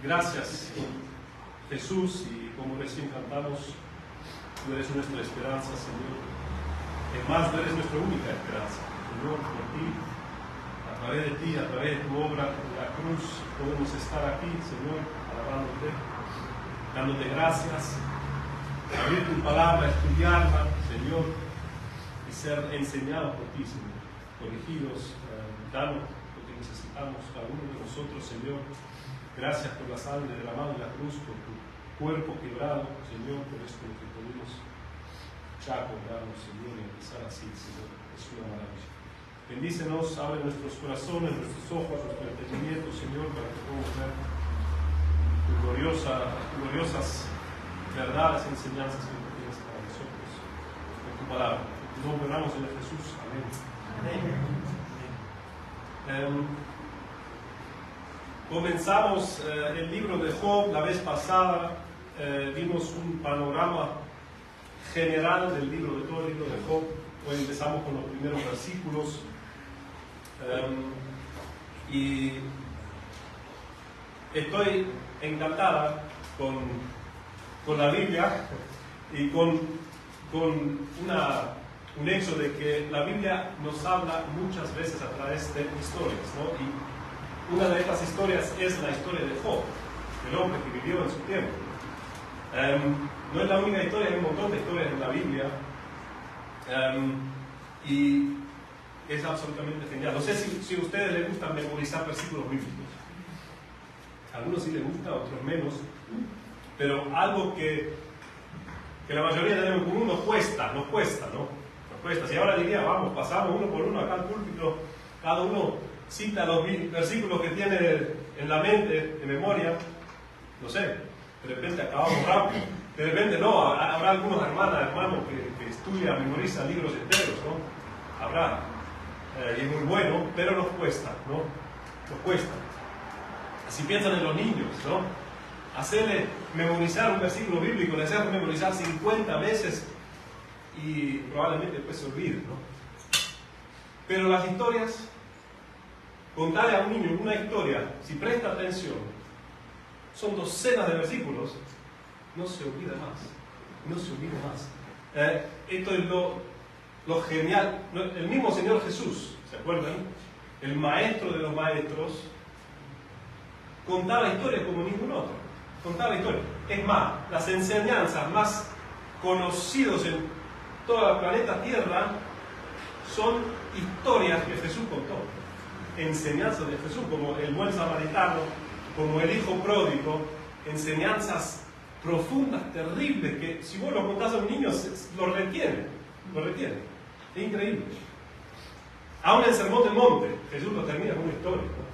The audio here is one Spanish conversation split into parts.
Gracias, Jesús, y como recién cantamos, tú eres nuestra esperanza, Señor. Es más, tú eres nuestra única esperanza, Señor, por ti, a través de tu obra en la cruz, podemos estar aquí, Señor, alabándote, dándote gracias, abrir tu palabra, estudiarla, Señor, y ser enseñados por ti, Señor, corregidos, danos lo que necesitamos cada uno de nosotros, Señor. Gracias por la sangre derramada en la cruz, por tu cuerpo quebrado, Señor, por esto que podemos ya acordarnos, Señor, y empezar así, Señor. Es una maravilla. Bendícenos, abre nuestros corazones, nuestros ojos, nuestro entendimiento, Señor, para que podamos ver tus gloriosas verdades y enseñanzas que tú tienes para nosotros. Por tu palabra. En tu nombre oramos en Jesús. Amén. Amén. Comenzamos el libro de Job la vez pasada, vimos un panorama general del libro, de todo el libro de Job. Hoy empezamos con los primeros versículos y estoy encantada con la Biblia y con un hecho de que la Biblia nos habla muchas veces a través de historias, ¿no? Y una de estas historias es la historia de Job, el hombre que vivió en su tiempo. No es la única historia, hay un montón de historias en la Biblia. Y es absolutamente genial. No sé si a ustedes les gusta memorizar versículos bíblicos. A algunos sí les gusta, a otros menos. Pero algo que la mayoría tenemos en común nos cuesta, ¿no? Nos cuesta. Si ahora diría, vamos, pasamos uno por uno acá al púlpito, cada uno cita los versículos que tiene en la mente, en memoria, no sé, de repente acabamos rápido, de repente no, habrá algunos hermanos que estudian, memorizan libros enteros, ¿no? Habrá, y es muy bueno, pero nos cuesta, ¿no? Nos cuesta. Si piensan en los niños, ¿no? Hacerle memorizar un versículo bíblico, le hacerle memorizar 50 veces y probablemente después se olvide, ¿no? Pero las historias, contarle a un niño una historia, si presta atención, son docenas de versículos, no se olvida más. Esto es lo genial. El mismo Señor Jesús, ¿se acuerdan? El maestro de los maestros, contaba historias como ningún otro. Contaba historias. Es más, las enseñanzas más conocidas en todo el planeta Tierra son historias que Jesús contó. Enseñanzas de Jesús, como el buen samaritano, como el hijo pródigo, enseñanzas profundas, terribles, que si vos lo contás a un niño, lo retiene. Es increíble. Aún el Sermón del Monte, Jesús lo termina con una historia, ¿no?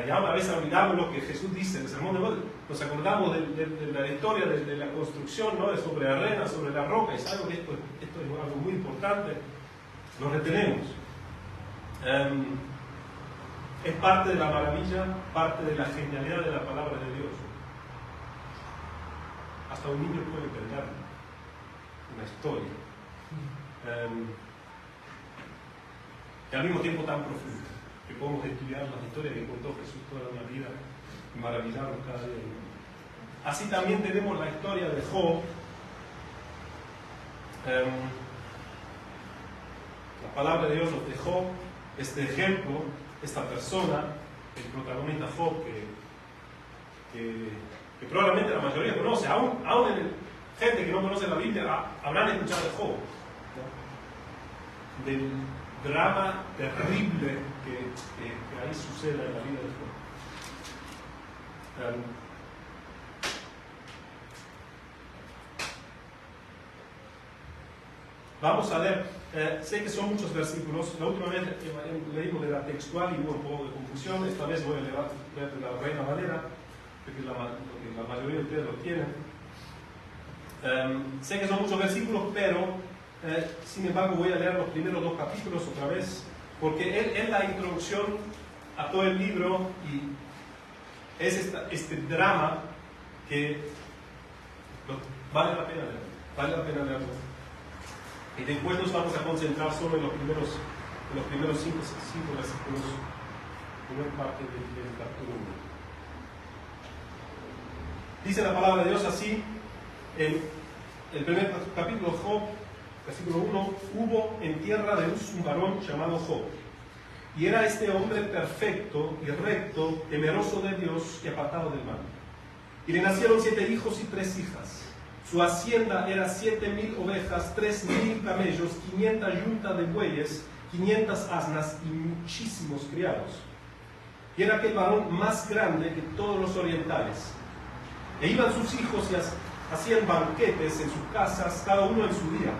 Y a veces olvidamos lo que Jesús dice en el Sermón del Monte, nos acordamos de la historia de la construcción, ¿no? Sobre la arena, sobre la roca, y sabemos que esto es algo muy importante, lo retenemos. Es parte de la maravilla, parte de la genialidad de la palabra de Dios. Hasta un niño puede entender una historia. Y al mismo tiempo tan profunda, que podemos estudiar las historias que contó Jesús toda una vida y maravillarnos cada día. Así también tenemos la historia de Job. La palabra de Dios nos dejó este ejemplo, esta persona, el protagonista Job, que probablemente la mayoría conoce, aún gente que no conoce la Biblia, habrán escuchado de Job, ¿no? Del drama terrible que ahí sucede en la vida de Job. Vamos a leer, sé que son muchos versículos. La última vez leímos de la textual y hubo un poco de confusión. Esta vez voy a leer de la Reina Valera, porque la mayoría de ustedes lo tienen. Sé que son muchos versículos, pero sin embargo voy a leer los primeros 2 capítulos otra vez, porque es la introducción a todo el libro y es este drama que vale la pena leerlo. Y después nos vamos a concentrar solo en los primeros 5 versículos, primera parte del capítulo 1. Dice la palabra de Dios así, en el primer capítulo de Job, versículo 1, hubo en tierra de Uz un varón llamado Job. Y era este hombre perfecto y recto, temeroso de Dios y apartado del mal. Y le nacieron 7 hijos y 3 hijas. Su hacienda era 7.000 ovejas, 3.000 camellos, 500 yuntas de bueyes, 500 asnas y muchísimos criados. Y era aquel varón más grande que todos los orientales. E iban sus hijos y hacían banquetes en sus casas, cada uno en su día.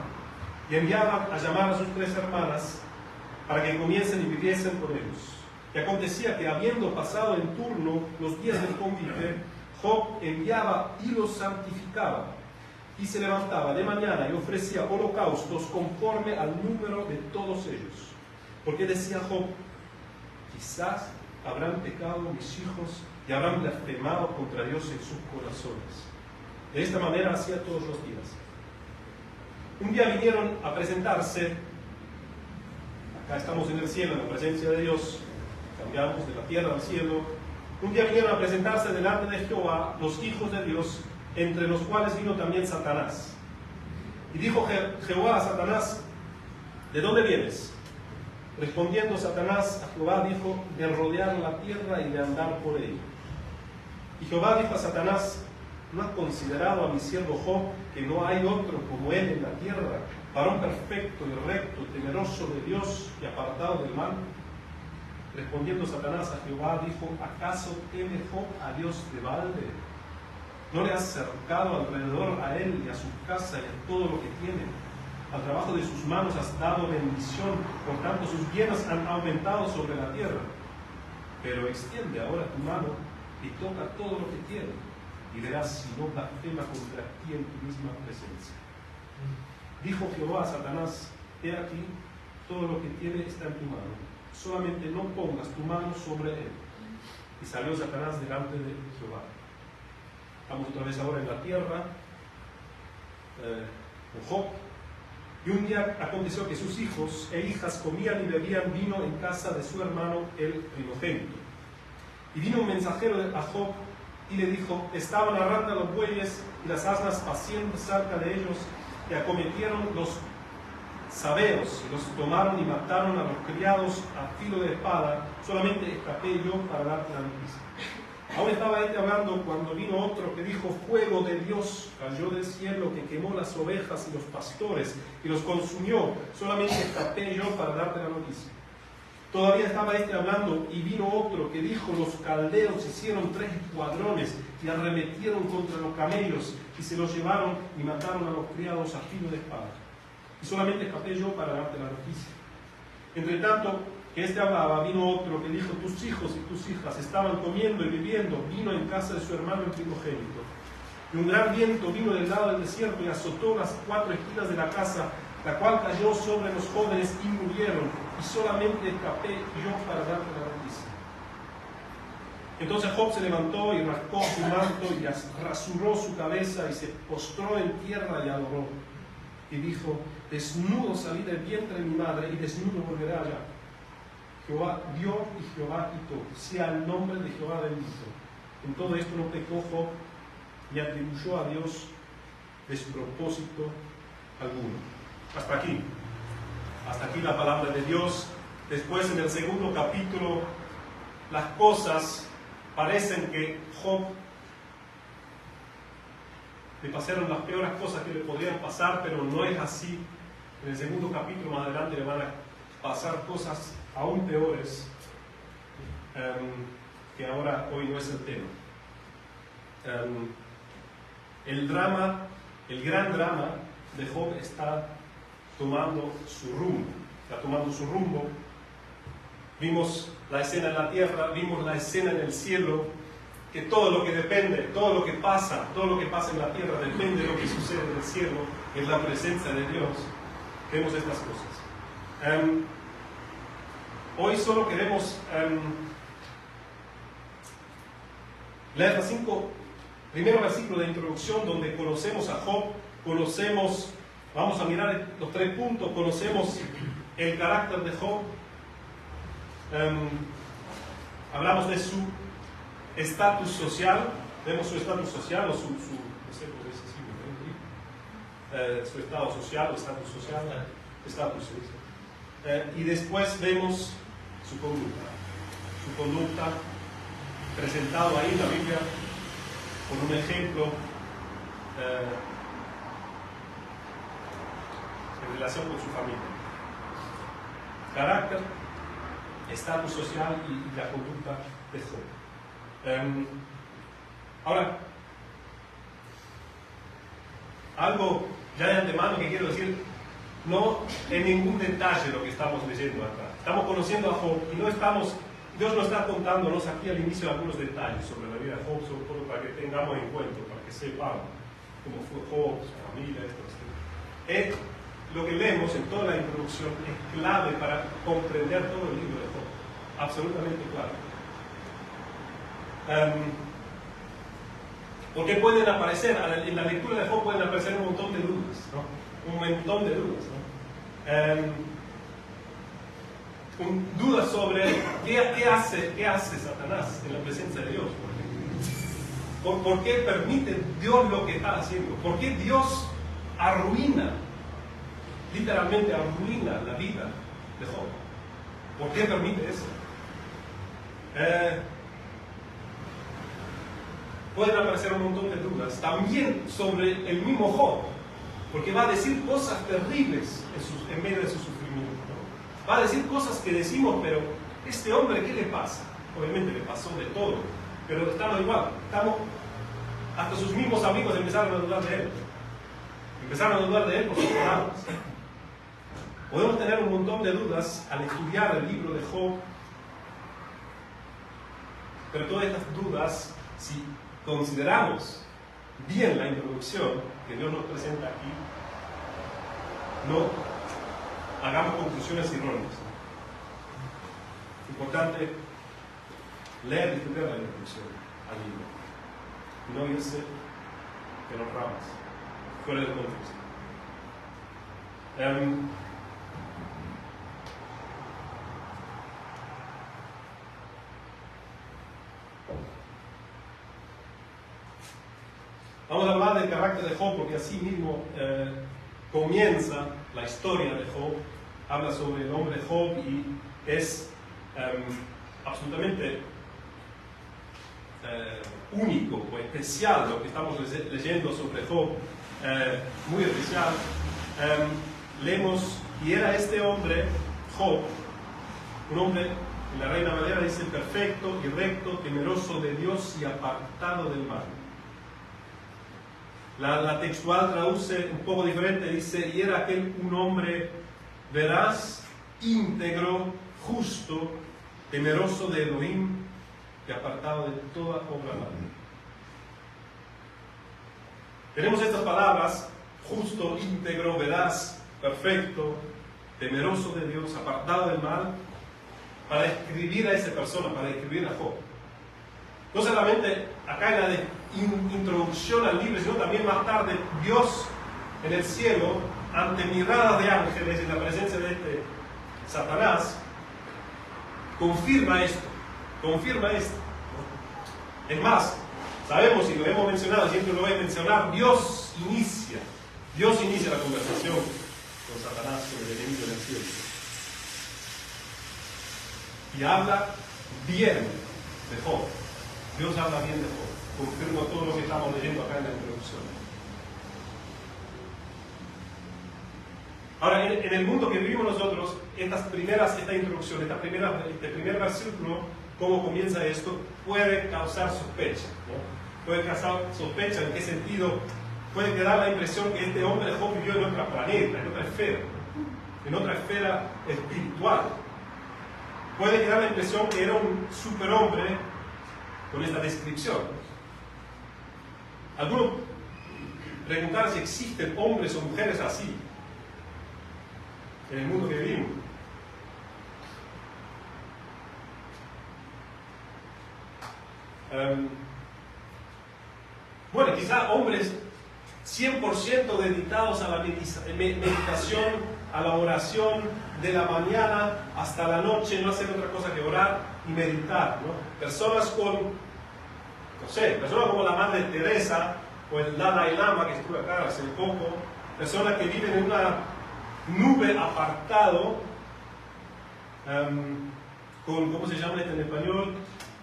Y enviaban a llamar a sus 3 hermanas para que comiesen y viviesen con ellos. Y acontecía que, habiendo pasado en turno los días del convite, Job enviaba y los santificaba, y se levantaba de mañana y ofrecía holocaustos conforme al número de todos ellos. Porque decía Job, quizás habrán pecado mis hijos y habrán blasfemado contra Dios en sus corazones. De esta manera hacía todos los días. Un día vinieron a presentarse, acá estamos en el cielo, en la presencia de Dios, cambiamos de la tierra al cielo. Un día vinieron a presentarse delante de Jehová los hijos de Dios, entre los cuales vino también Satanás. Y dijo Jehová a Satanás, ¿de dónde vienes? Respondiendo Satanás a Jehová, dijo, de rodear la tierra y de andar por ella. Y Jehová dijo a Satanás, ¿no has considerado a mi siervo Job, que no hay otro como él en la tierra, varón perfecto y recto, temeroso de Dios y apartado del mal? Respondiendo Satanás a Jehová, dijo, ¿acaso teme Job a Dios de balde? ¿No le has cercado alrededor a él y a su casa y a todo lo que tiene? Al trabajo de sus manos has dado bendición, por tanto sus bienes han aumentado sobre la tierra. Pero extiende ahora tu mano y toca todo lo que tiene, y verás si no blasfema contra ti en tu misma presencia. Dijo Jehová a Satanás, he aquí, todo lo que tiene está en tu mano, solamente no pongas tu mano sobre él. Y salió Satanás delante de Jehová. Estamos otra vez ahora en la tierra, con Job. Y un día aconteció que sus hijos e hijas comían y bebían vino en casa de su hermano el primogénito. Y vino un mensajero a Job y le dijo, estaban arrando los bueyes y las asnas paciendo cerca de ellos, y acometieron los sabeos, y los tomaron y mataron a los criados a filo de espada, solamente escapé yo para darte la noticia. Aún estaba hablando cuando vino otro que dijo, fuego de Dios cayó del cielo que quemó las ovejas y los pastores y los consumió, solamente escapé yo para darte la noticia. Todavía estaba hablando y vino otro que dijo, los caldeos hicieron 3 escuadrones y arremetieron contra los camellos y se los llevaron y mataron a los criados a filo de espada. Y solamente escapé yo para darte la noticia. Entre tanto que hablaba, vino otro que dijo, tus hijos y tus hijas estaban comiendo y bebiendo vino en casa de su hermano el primogénito. Y un gran viento vino del lado del desierto y azotó las 4 esquinas de la casa, la cual cayó sobre los jóvenes y murieron, y solamente escapé yo para darte la noticia. Entonces Job se levantó y rascó su manto y rasuró su cabeza y se postró en tierra y adoró. Y dijo, desnudo salí del vientre de mi madre y desnudo volveré allá. Jehová dio y Jehová quitó, sea el nombre de Jehová bendito. En todo esto no pecó Job ni atribuyó a Dios despropósito alguno. Hasta aquí la palabra de Dios. Después, en el segundo capítulo, las cosas parecen que Job le pasaron las peores cosas que le podrían pasar, pero no es así. En el segundo capítulo, más adelante, le van a pasar cosas aún peores, que ahora hoy no es el tema. El gran drama de Job está tomando su rumbo. Vimos la escena en la tierra, vimos la escena en el cielo, que todo lo que depende, todo lo que pasa en la tierra depende de lo que sucede en el cielo, es la presencia de Dios. Vemos estas cosas. Hoy solo queremos leer los 5 primeros versículos de introducción donde conocemos a Job, vamos a mirar los 3 puntos, conocemos el carácter de Job, hablamos de su estatus social, vemos su estatus social o su estado social, estatus social, estatus. Y después vemos su conducta presentado ahí en la Biblia con un ejemplo en relación con su familia. Carácter, estatus social y la conducta de Job. Ahora, algo ya de antemano que quiero decir, no en ningún detalle lo que estamos leyendo acá. Estamos conociendo a Job y Dios no está contándonos aquí al inicio algunos detalles sobre la vida de Job, sobre todo para que tengamos en cuenta, para que sepamos cómo fue Job, su familia, esto. Lo que vemos en toda la introducción es clave para comprender todo el libro de Job, absolutamente clave. Porque pueden aparecer, en la lectura de Job pueden aparecer un montón de dudas, ¿no? Un montón de dudas, ¿no? Dudas sobre qué hace Satanás en la presencia de Dios, por ejemplo. ¿Por qué permite Dios lo que está haciendo? ¿Por qué Dios literalmente arruina la vida de Job? ¿Por qué permite eso? Pueden aparecer un montón de dudas también sobre el mismo Job, porque va a decir cosas terribles en medio de su sufrimiento, ¿no? Va a decir cosas que decimos, pero este hombre, ¿qué le pasa? Obviamente le pasó de todo, pero estamos igual, hasta sus mismos amigos empezaron a dudar de él. Empezaron a dudar de él por sus palabras. Podemos tener un montón de dudas al estudiar el libro de Job, pero todas estas dudas, si consideramos bien la introducción que Dios nos presenta aquí, no hagamos conclusiones erróneas. Importante leer y estudiar la introducción al libro y no irse de los ramas, fuera del contexto. Vamos a hablar del carácter de Job porque así mismo comienza la historia de Job. Habla sobre el hombre Job y es absolutamente único o especial lo que estamos leyendo sobre Job. Muy especial. Leemos, y era este hombre, Job, un hombre, en la Reina Valera dice perfecto y recto, temeroso de Dios y apartado del mal. La textual traduce un poco diferente, dice, y era aquel un hombre veraz, íntegro, justo, temeroso de Elohim y apartado de toda obra mala. Tenemos estas palabras, justo, íntegro, veraz, perfecto, temeroso de Dios, apartado del mal, para describir a esa persona, para describir a Job. No solamente acá en la introducción al libro, sino también más tarde, Dios en el cielo, ante miradas de ángeles en la presencia de este Satanás, confirma esto. Es más, sabemos y lo hemos mencionado, siempre lo voy a mencionar, Dios inicia la conversación con Satanás, con el enemigo del cielo. Y habla bien de Job. Dios habla bien de Job. Confirmo todo lo que estamos leyendo acá en la introducción. Ahora, en el mundo que vivimos nosotros, esta introducción, este primer versículo, cómo comienza esto, puede causar sospecha, ¿no? Puede causar sospecha en qué sentido. Puede quedar la impresión que este hombre Job vivió en otro planeta, en otra esfera espiritual. Puede quedar la impresión que era un superhombre con esta descripción. Algunos preguntan si existen hombres o mujeres así en el mundo que vivimos. Bueno, quizá hombres 100% dedicados a la meditación, a la oración, de la mañana hasta la noche, no hacer otra cosa que orar y meditar, ¿no? Personas con no sé, personas como la Madre Teresa o el Dalai Lama que estuvo acá hace poco, personas que viven en una nube apartado, con, ¿cómo se llama esto en español?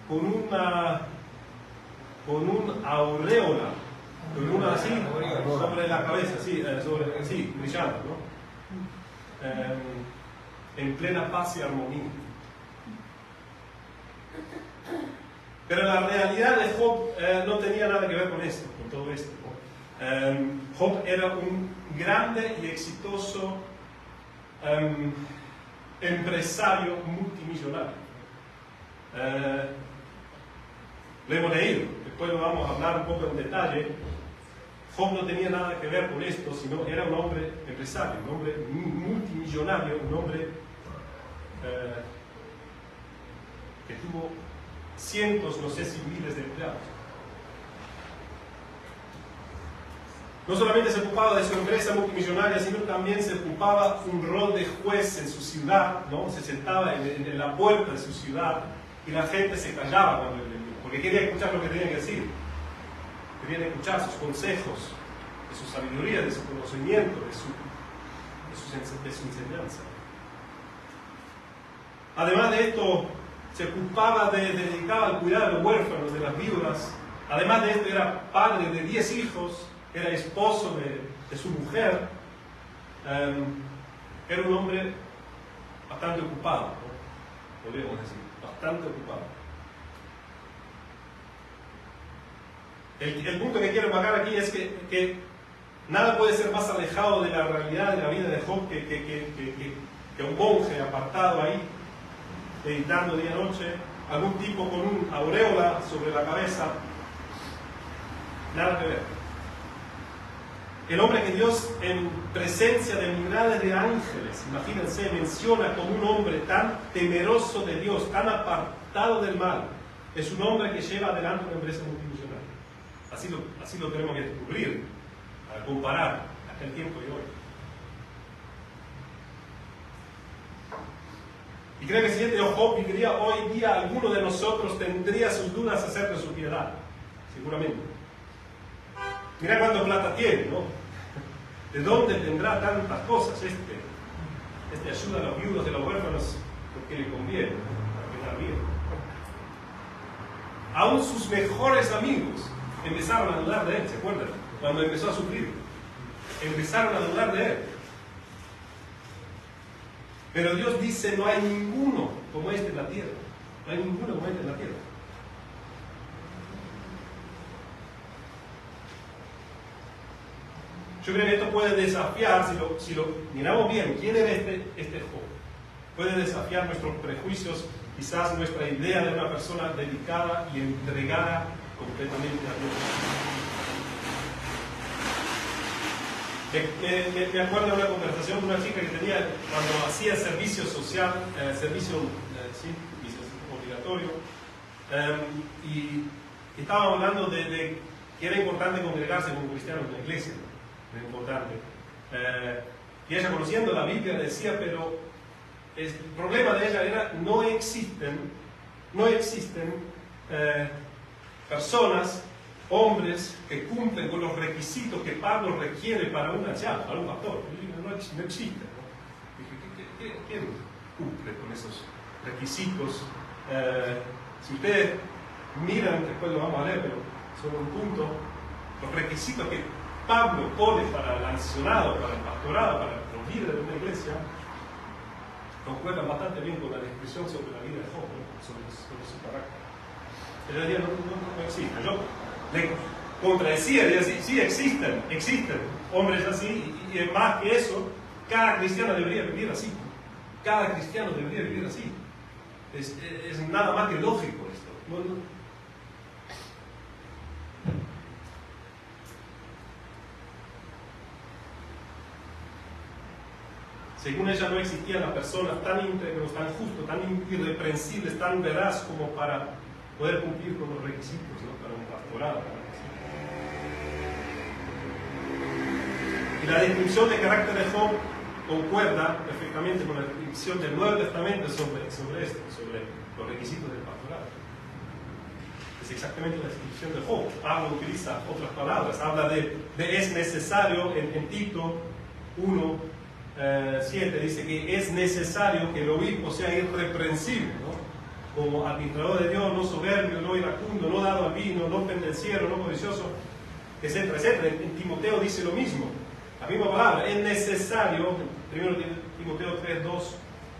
Con un aureola, con una así, sobre la cabeza, sí, brillando, ¿no? En plena paz y armonía. Pero la realidad de Job no tenía nada que ver con esto, con todo esto, ¿no? Job era un grande y exitoso empresario multimillonario. Lo hemos leído, después lo vamos a hablar un poco en detalle. Job no tenía nada que ver con esto, sino era un hombre empresario, un hombre multimillonario, un hombre que tuvo cientos, no sé si miles de empleados. No solamente se ocupaba de su empresa multimillonaria, sino también se ocupaba un rol de juez en su ciudad, ¿no? Se sentaba en la puerta de su ciudad y la gente se callaba cuando él venía, porque quería escuchar lo que tenía que decir. Querían escuchar sus consejos, de su sabiduría, de su conocimiento, de su enseñanza. Además de esto, se ocupaba dedicaba al cuidado de los huérfanos, de las viudas. Además de esto, era padre de 10 hijos, era esposo de su mujer. Era un hombre bastante ocupado, ¿no? Podríamos decir, bastante ocupado. El punto que quiero marcar aquí es que nada puede ser más alejado de la realidad de la vida de Job que un monje apartado ahí, meditando día y noche, algún tipo con un aureola sobre la cabeza. Nada que ver. El hombre que Dios, en presencia de millares de ángeles, imagínense, menciona como un hombre tan temeroso de Dios, tan apartado del mal, es un hombre que lleva adelante una empresa multimillonaria. Así lo tenemos que descubrir, al comparar aquel tiempo y hoy. Y creo que si este Job viviría hoy día, alguno de nosotros tendría sus dudas acerca de su piedad, seguramente. Mira cuánta plata tiene, ¿no? ¿De dónde tendrá tantas cosas este ayuda a los viudos y a los huérfanos porque le conviene, para quedar bien? Aún sus mejores amigos empezaron a dudar de él, ¿se acuerdan? Cuando empezó a sufrir, empezaron a dudar de él. Pero Dios dice, no hay ninguno como este en la tierra. No hay ninguno como este en la tierra. Yo creo que esto puede desafiar, si lo miramos bien, ¿quién era este Job? Puede desafiar nuestros prejuicios, quizás nuestra idea de una persona dedicada y entregada completamente a Dios. Me acuerdo de una conversación con una chica que tenía cuando hacía servicio social, servicio obligatorio, y estábamos hablando de que era importante congregarse como cristianos en la iglesia, ¿no? Era importante. Y ella, conociendo la Biblia, decía, pero el problema de ella era no existen personas, hombres que cumplen con los requisitos que Pablo requiere para un anciano, para un pastor. No existe, ¿no? ¿Quién cumple con esos requisitos? Si ustedes miran, después lo vamos a leer, pero sobre un punto, los requisitos que Pablo pone para el ancianado, para el pastorado, para los líderes de una iglesia, concuerdan bastante bien con la descripción sobre la vida de Job, ¿no? sobre su carácter. Ella decía, no existe. Yo le contradecía, decía, sí existen hombres así, y más que eso, cada cristiano debería vivir así. Cada cristiano debería vivir así. Es nada más que lógico esto. Según ella, no existían las personas tan íntegros, tan justos, tan irreprensibles, tan veraz como para poder cumplir con los requisitos, ¿no? Para un pastorado. Y la descripción de carácter de Job concuerda perfectamente con la descripción del Nuevo Testamento sobre esto, sobre los requisitos del pastorado. Es exactamente la descripción de Job. Pablo utiliza otras palabras, habla de es necesario, en Tito 1, 7 dice que es necesario que el obispo sea irreprensible, ¿no? Como administrador de Dios, no soberbio, no iracundo, no dado al vino, no pendenciero, no codicioso, etcétera, etcétera. En Timoteo dice lo mismo, la misma palabra. Es necesario, primero Timoteo 3:2,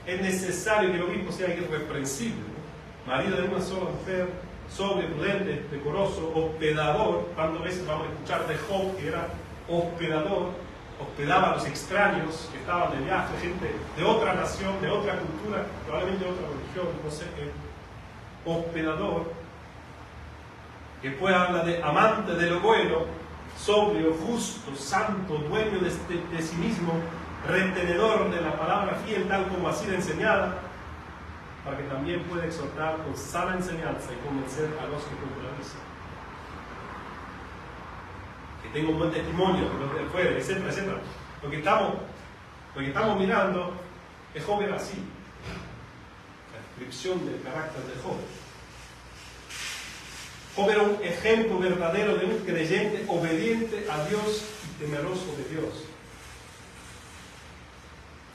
es necesario que el obispo sea irreprensible, ¿no? Marido de una sola mujer, sobrio, prudente, decoroso, hospedador. ¿Cuántas veces vamos a escuchar de Job que era hospedador? Hospedaba a los extraños que estaban de viaje, gente de otra nación, de otra cultura, probablemente de otra religión, no sé qué. Hospedador, que después habla de amante de lo bueno, sobrio, justo, santo, dueño de sí mismo, retenedor de la palabra fiel, tal como ha sido enseñada, para que también pueda exhortar con sana enseñanza y convencer a los que contradicen. Que tenga un buen testimonio, que los de afuera, etcétera, etcétera. Lo que estamos mirando es Job era así. La descripción del carácter de Job. Job era un ejemplo verdadero de un creyente obediente a Dios y temeroso de Dios.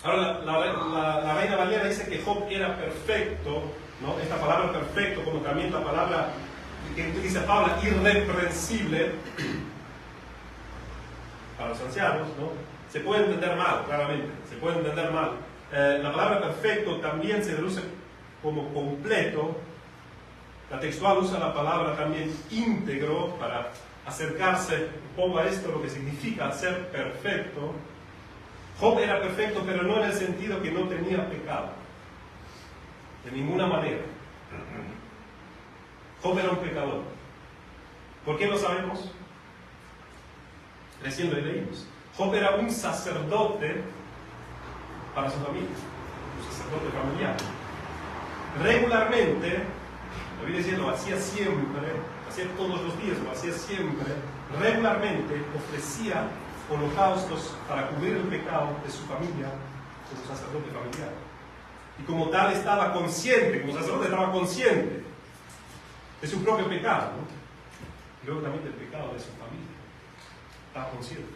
Ahora la Reina Valera dice que Job era perfecto, ¿no? Esta palabra perfecto, como también la palabra que utiliza Pablo, irreprensible, para los ancianos, ¿no? Se puede entender mal, claramente, se puede entender mal. La palabra perfecto también se traduce como completo. La textual usa la palabra también íntegro para acercarse un poco a esto, lo que significa ser perfecto. Job era perfecto, pero no en el sentido que no tenía pecado. De ninguna manera. Job era un pecador. ¿Por qué lo sabemos? Recién lo leímos. Job era un sacerdote para su familia, un sacerdote familiar. Regularmente, la Biblia dice, lo hacía siempre, hacía todos los días, lo hacía siempre, regularmente ofrecía holocaustos para cubrir el pecado de su familia como sacerdote familiar. Y como tal estaba consciente, como sacerdote estaba consciente de su propio pecado, ¿no? Y luego también del pecado de su familia. Estaba consciente.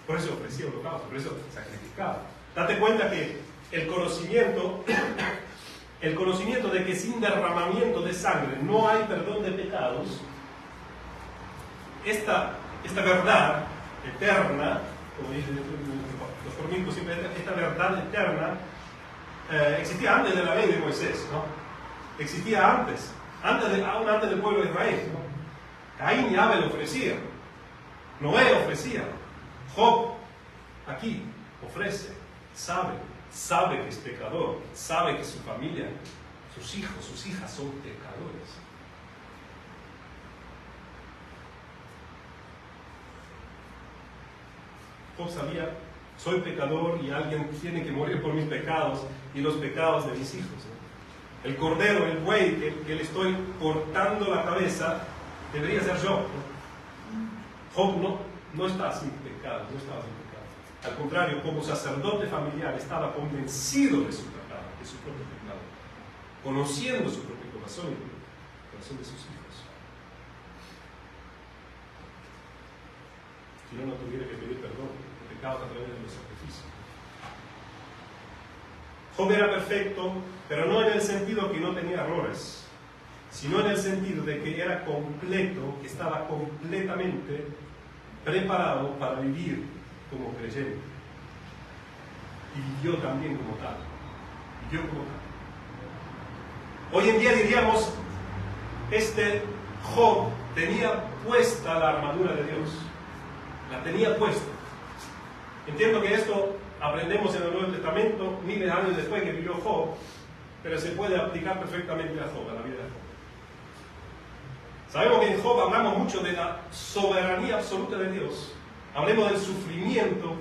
Por eso ofrecía holocaustos, por eso sacrificaba. Date cuenta que el conocimiento de que sin derramamiento de sangre no hay perdón de pecados, esta verdad eterna, como dicen los corintios siempre, esta verdad eterna existía antes de la ley de Moisés, ¿no? Existía aún antes del pueblo de Israel, ¿no? Caín y Abel ofrecían, Noé ofrecía, Job aquí ofrece, sabe que es pecador, sabe que su familia, sus hijos, sus hijas son pecadores. Job sabía, soy pecador y alguien tiene que morir por mis pecados y los pecados de mis hijos, ¿no? El cordero, el buey que le estoy cortando la cabeza, debería ser yo, ¿no? Job no estaba sin pecado, no estaba sin pecado. Al contrario, como sacerdote familiar estaba convencido de su pecado, de su propio pecado, conociendo su propio corazón y el corazón de sus hijos. Si no tuviera que pedir perdón de pecados a través de los sacrificios. Job era perfecto, pero no en el sentido que no tenía errores, sino en el sentido de que era completo, que estaba completamente preparado para vivir como creyente. Y vivió también como tal. Hoy en día diríamos, Job tenía puesta la armadura de Dios. La tenía puesta. Entiendo que esto aprendemos en el Nuevo Testamento, miles de años después que vivió Job, pero se puede aplicar perfectamente a Job, a la vida de Job. Sabemos que en Job hablamos mucho de la soberanía absoluta de Dios. Hablemos del sufrimiento.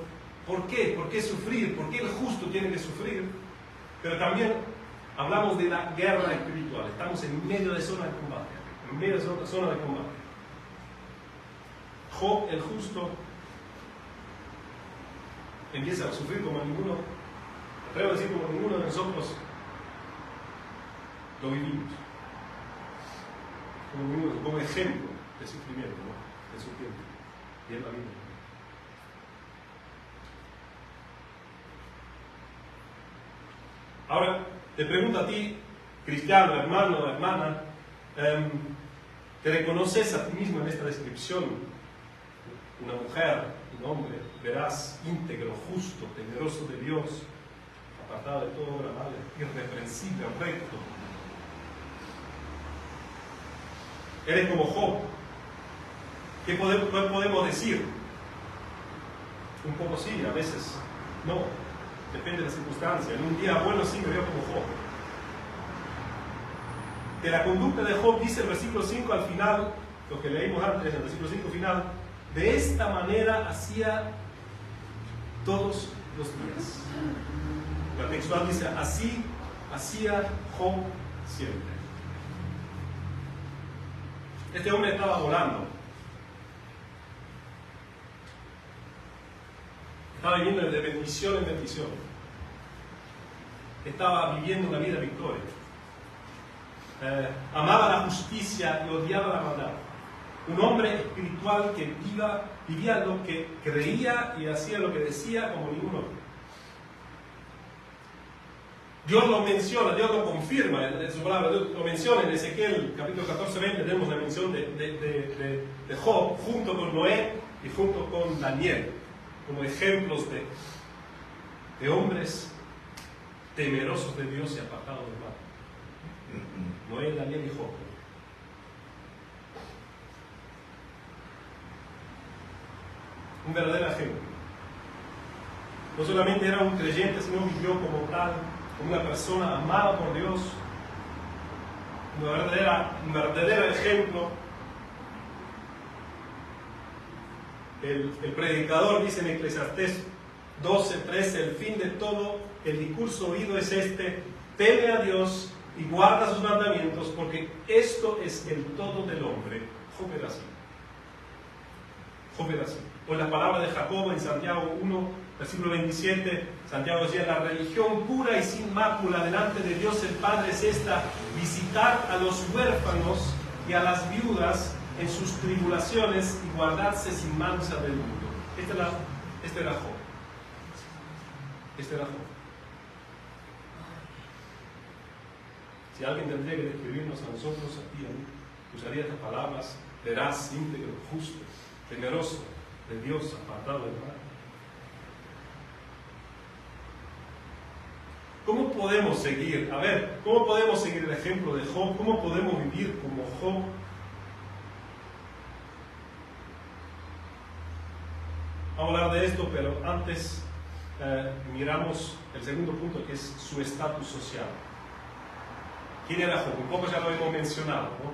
¿Por qué? ¿Por qué sufrir? ¿Por qué el justo tiene que sufrir? Pero también hablamos de la guerra espiritual. Estamos en medio de zona de combate. En medio de zona de combate. Job, el justo, empieza a sufrir como ninguno, atrevo a decir como ninguno de nosotros lo vivimos. como ejemplo de sufrimiento, ¿no? De su tiempo y en la vida. Ahora, te pregunto a ti, cristiano, hermano, hermana, ¿te reconoces a ti mismo en esta descripción? Una mujer, un hombre, veraz, íntegro, justo, temeroso de Dios, apartado de todo obra mala, irreprensible, recto. Eres como Job. ¿Qué podemos decir? Un poco sí, a veces no. Depende de la circunstancia. En un día bueno sí me veo como Job. De la conducta de Job dice el versículo 5 al final, lo que leímos antes, el versículo 5 final, de esta manera hacía todos los días. La textual dice, así hacía Job siempre. Este hombre estaba volando. Estaba viviendo de bendición en bendición. Estaba viviendo una vida de victoria. Amaba la justicia y odiaba la maldad. Un hombre espiritual que vivía lo que creía y hacía lo que decía como ningún otro. Dios lo menciona, Dios lo confirma en su palabra, Dios lo menciona en Ezequiel capítulo 14-20, tenemos la mención de Job junto con Noé y junto con Daniel, como ejemplos de hombres temerosos de Dios y apartados del mal. Noé, Daniel y Job. Un verdadero ejemplo. No solamente era un creyente, sino vivió como tal, como una persona amada por Dios, un verdadero ejemplo. El predicador dice en Eclesiastés 12:13, el fin de todo el discurso oído es este: teme a Dios y guarda sus mandamientos, porque esto es el todo del hombre. Job era así. Job era así. O las palabras de Jacobo en Santiago 1, versículo 27, Santiago decía, la religión pura y sin mácula delante de Dios el Padre es esta: visitar a los huérfanos y a las viudas en sus tribulaciones y guardarse sin mancha del mundo. Este era Job. Este era Job. Si alguien tendría que describirnos a nosotros, a ti, a mí, usaría estas palabras: veraz, íntegro, justo, temeroso de Dios, apartado del mal. ¿Cómo podemos seguir? A ver, ¿cómo podemos seguir el ejemplo de Job? ¿Cómo podemos vivir como Job? Vamos a hablar de esto, pero antes miramos el segundo punto, que es su estatus social. ¿Quién era Job? Un poco ya lo hemos mencionado, ¿no?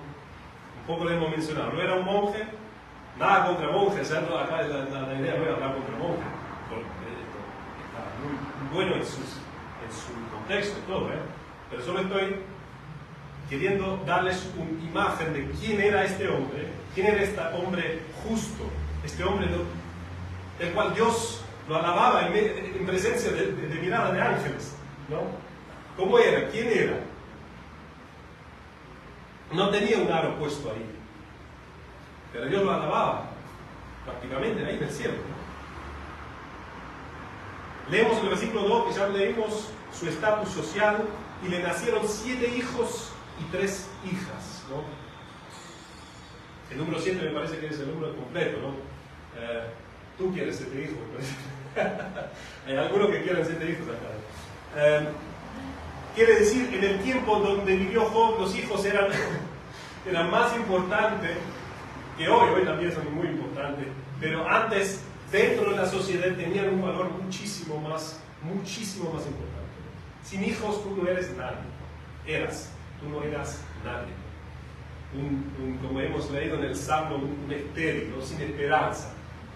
Un poco lo hemos mencionado. No era un monje, nada contra monjes, ¿cierto? Acá la idea no era hablar contra monjes. Está muy bueno en su contexto y todo, pero solo estoy queriendo darles una imagen de quién era este hombre, quién era este hombre justo, este hombre del cual Dios lo alababa en presencia de mirada de ángeles, ¿no? ¿Cómo era? ¿Quién era? No tenía un aro puesto ahí, pero Dios lo alababa prácticamente ahí del cielo. Leemos el versículo 2, que ya leímos su estatus social, y le nacieron 7 hijos y 3 hijas, ¿no? El número 7 me parece que es el número completo, ¿no? Tú quieres 7 hijos, hay algunos que quieren 7 hijos acá. Quiere decir, en el tiempo donde vivió Job, los hijos eran más importantes que hoy también son muy importantes, pero antes, dentro de la sociedad, tenían un valor muchísimo más importante. Sin hijos tú no eres nadie. Tú no eras nadie. Como hemos leído en el Salmo, un estéril, ¿no? Sin esperanza.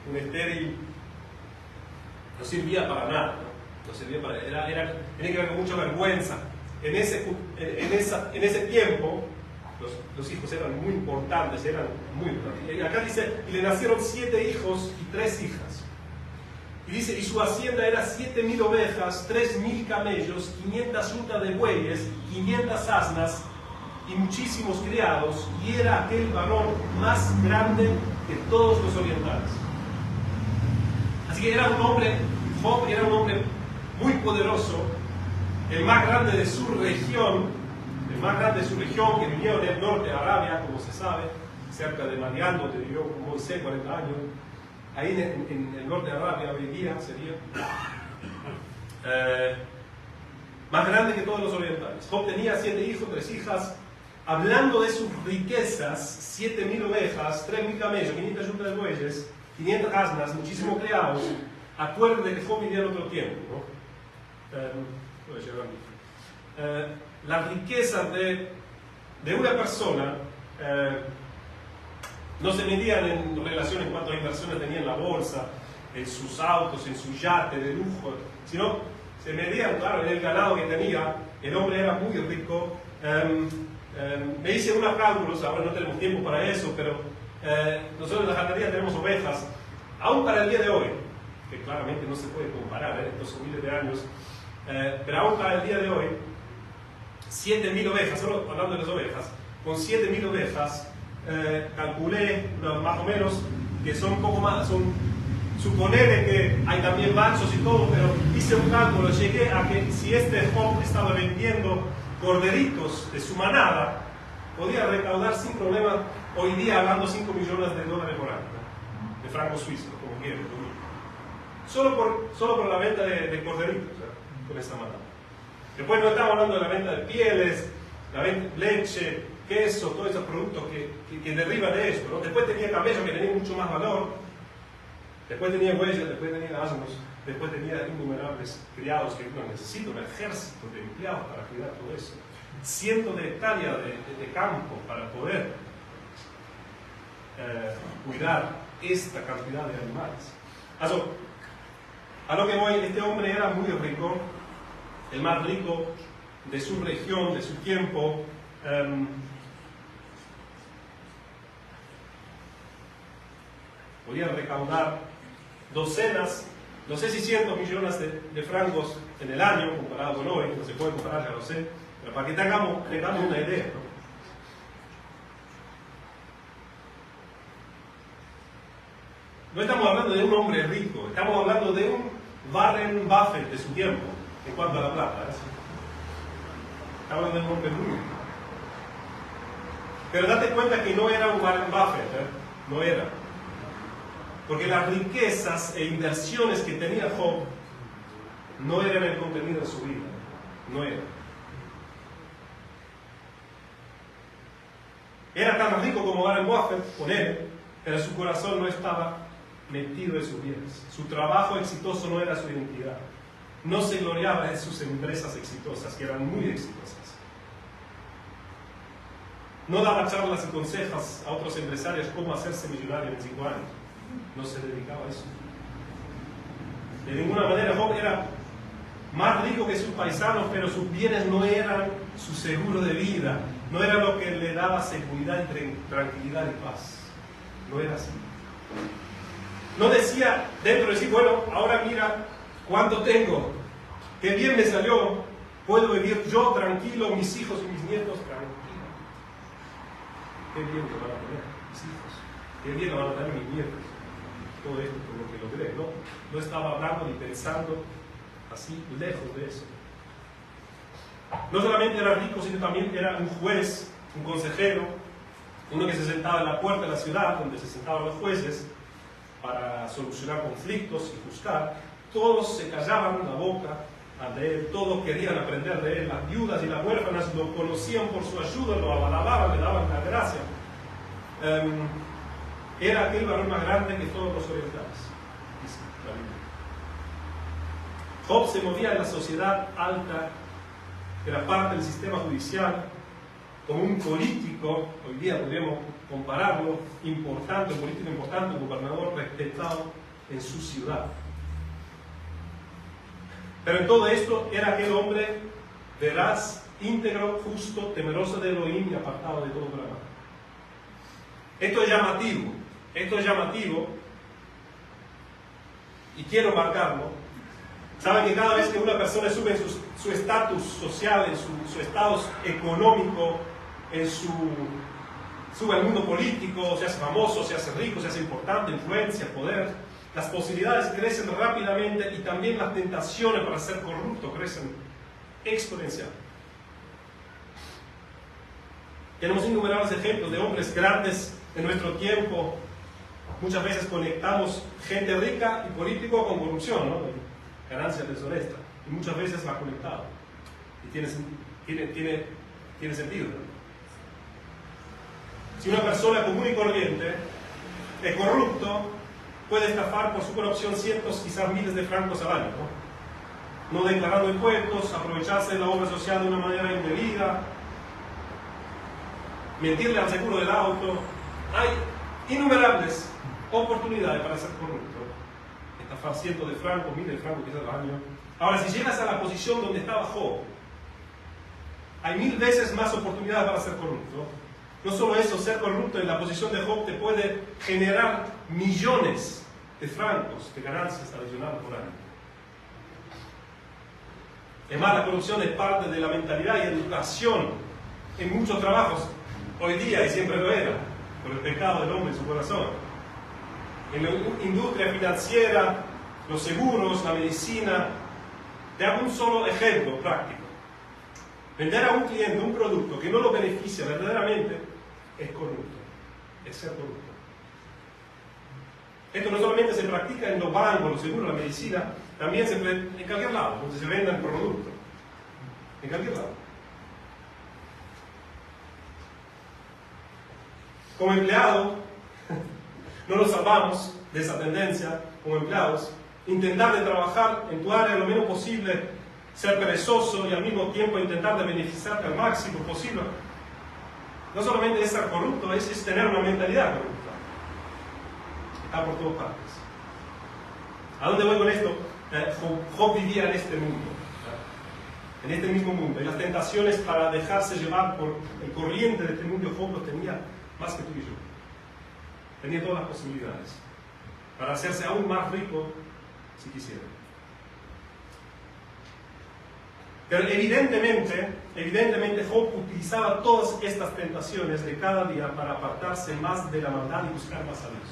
Un estéril no servía para nada, ¿no? No servía para, tenía que ver con mucha vergüenza. En ese tiempo, los hijos eran muy importantes, Y acá dice, y le nacieron 7 hijos y 3 hijas. Y dice, y su hacienda era 7.000 ovejas, 3.000 camellos, 500 yuntas de bueyes, 500 asnas, y muchísimos criados, y era aquel varón más grande que todos los orientales. Así que era un hombre, Job era un hombre muy poderoso, el más grande de su región, que vivía en el norte de Arabia, como se sabe, cerca de Madián, donde vivió Moisés 40 años. Ahí en el norte de Arabia, hoy en día sería más grande que todos los orientales. Job tenía 7 hijos, 3 hijas. Hablando de sus riquezas, 7.000 ovejas, 3.000 camellos, 500 yuntas de bueyes, 500 asnas, muchísimos criados. Acuérdense que Job vivía en otro tiempo, ¿no? La riqueza de una persona no se medían en relación en cuanto a inversiones tenía en la bolsa, en sus autos, en su yate de lujo, sino se medían, claro, en el ganado que tenía. El hombre era muy rico. Me hice unos cálculos, ahora no tenemos tiempo para eso, pero nosotros en la jardinería tenemos ovejas, aún para el día de hoy, que claramente no se puede comparar, estos son miles de años, pero aún para el día de hoy, 7.000 ovejas, solo hablando de las ovejas, con 7.000 ovejas, calculé más o menos que son un poco más, suponer que hay también machos y todo, pero hice un cálculo, llegué a que si este Job estaba vendiendo corderitos de su manada, podía recaudar sin problema, hoy día hablando, $5 millones por año, ¿no? De francos suizos, como quieran, solo por la venta de corderitos, con esta manada. Después no estamos hablando de la venta de pieles, la venta de leche, queso, todos esos productos que derivan de esto, ¿no? Después tenía camellos que tenían mucho más valor, después tenía bueyes, después tenía asnos, después tenía innumerables criados que uno necesita, un ejército de empleados para cuidar todo eso, cientos de hectáreas de campo para poder cuidar esta cantidad de animales. A lo que voy, este hombre era muy rico, el más rico de su región, de su tiempo. Podía recaudar docenas, no sé si cientos millones de francos en el año, comparado con hoy, no se puede comparar, ya lo sé, pero para que tengamos una idea, ¿no? No estamos hablando de un hombre rico, estamos hablando de un Warren Buffett de su tiempo, en cuanto a la plata. Estamos hablando de un hombre muy rico. Pero date cuenta que no era un Warren Buffett, no era. Porque las riquezas e inversiones que tenía Job no eran el contenido de su vida, no era. Era tan rico como Warren Buffett, con él, pero su corazón no estaba metido en sus bienes. Su trabajo exitoso no era su identidad. No se gloriaba en sus empresas exitosas, que eran muy exitosas. No daba charlas y consejos a otros empresarios cómo hacerse millonario en 5 años. No se dedicaba a eso. De ninguna manera. Job era más rico que sus paisanos, pero sus bienes no eran su seguro de vida, no era lo que le daba seguridad, tranquilidad y paz. No era así. No decía dentro de sí, bueno, ahora mira cuánto tengo, qué bien me salió, puedo vivir yo tranquilo, mis hijos y mis nietos tranquilos. Qué bien lo van a tener mis hijos, qué bien lo van a tener mis nietos. Todo esto por lo que logré, ¿no? No estaba hablando ni pensando así, lejos de eso. No solamente era rico, sino también era un juez, un consejero, uno que se sentaba en la puerta de la ciudad, donde se sentaban los jueces, para solucionar conflictos y juzgar. Todos se callaban la boca ante él, todos querían aprender de él. Las viudas y las huérfanas lo conocían por su ayuda, lo alababan, le daban la gracia. Era aquel varón más grande que todos los orientales, dice la Biblia. Job se movía en la sociedad alta, era parte del sistema judicial, como un político, hoy día podríamos compararlo, importante, un político importante, un gobernador respetado en su ciudad. Pero en todo esto era aquel hombre veraz, íntegro, justo, temeroso de Elohim y apartado de todo mal. Esto es llamativo, y quiero marcarlo. Saben que cada vez que una persona sube en su estatus social, en su estado económico, sube al mundo político, se hace famoso, se hace rico, se hace importante, influencia, poder. Las posibilidades crecen rápidamente y también las tentaciones para ser corrupto crecen exponencial. Tenemos innumerables ejemplos de hombres grandes en nuestro tiempo. Muchas veces conectamos gente rica y político con corrupción, ¿no? Ganancia deshonesta. Y muchas veces va conectado. Y tiene sentido, ¿no? Si una persona común y corriente es corrupto, puede estafar por su corrupción cientos, quizás miles de francos al año, ¿no? No declarando impuestos, aprovecharse de la obra social de una manera indebida, mentirle al seguro del auto. Hay innumerables oportunidades para ser corrupto. Estafar cientos de francos, miles de francos quizás al año. Ahora, si llegas a la posición donde estaba Job, hay 1000 veces más oportunidades para ser corrupto. No solo eso, ser corrupto en la posición de Job te puede generar millones de francos de ganancias adicionales por año. Es más, la corrupción es parte de la mentalidad y educación en muchos trabajos hoy día, y siempre lo era, por el pecado del hombre en su corazón. En la industria financiera, los seguros, la medicina. Te hago un solo ejemplo práctico. Vender a un cliente un producto que no lo beneficia verdaderamente es corrupto, es ser corrupto. Esto no solamente se practica en los bancos, los seguros, la medicina, también se en cualquier lado, donde se vendan productos. En cualquier lado. Como empleado, no nos salvamos de esa tendencia como empleados. Intentar de trabajar en tu área lo menos posible, ser perezoso y al mismo tiempo intentar de beneficiarte al máximo posible. No solamente es ser corrupto, es tener una mentalidad corrupta. Está por todas partes. ¿A dónde voy con esto? Job vivía en este mundo, en este mismo mundo. Y las tentaciones para dejarse llevar por el corriente de este mundo, Job los tenía más que tú y yo. Tenía todas las posibilidades para hacerse aún más rico si quisiera. Pero evidentemente Job utilizaba todas estas tentaciones de cada día para apartarse más de la maldad y buscar más a Dios.